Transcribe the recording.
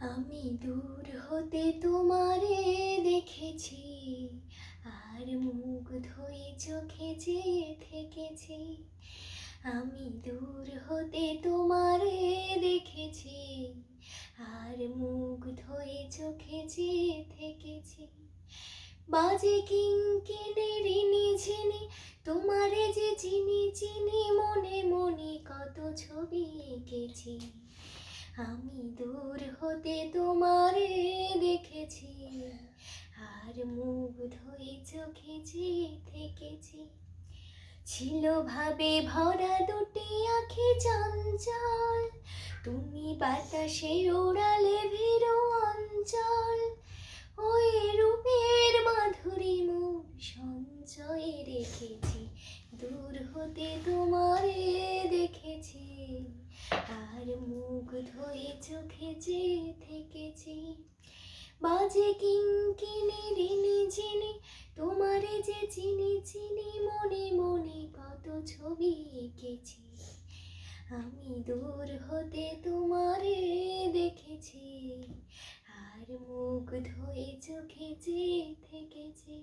আমি দূর হতে তোমারে দেখেছি, আর মুগ্ধ হয়ে চোখে চেয়ে থেকেছি। আমি দূর হতে তোমারে দেখেছি, আর মুগ্ধ হয়ে চোখে চেয়ে থেকেছি। বাজে কিঙ্কিণী ঝিনি, তোমারে যে চিনি চিনি, মনে মনে কত ছবি এঁকেছি। আমি দূর হতে তোমারে দেখেছি, আর মুগ্ধ হয়ে চোখে চেয়ে থেকেছি। ছিল ভাবে ভরা দুটি আঁখি চঞ্চল, তুমি বাতাসে ওড়ালে ভীরু অঞ্চল। ওই রূপের মাধুরী মুখ সঞ্চয়ে রেখেছি, দূর হতে তোমারে দেখেছি, আর মুগ্ধ হয়ে চোখে চেয়ে থেকেছি। বাজে কিঙ্কিণী ঝিনি, তোমারে যে চিনি চিনি, মনে মনে কত ছবি এঁকেছি। আমি দূর হতে তোমারে দেখেছি, আর মুগ্ধ হয়ে চোখে চেয়ে থেকেছি।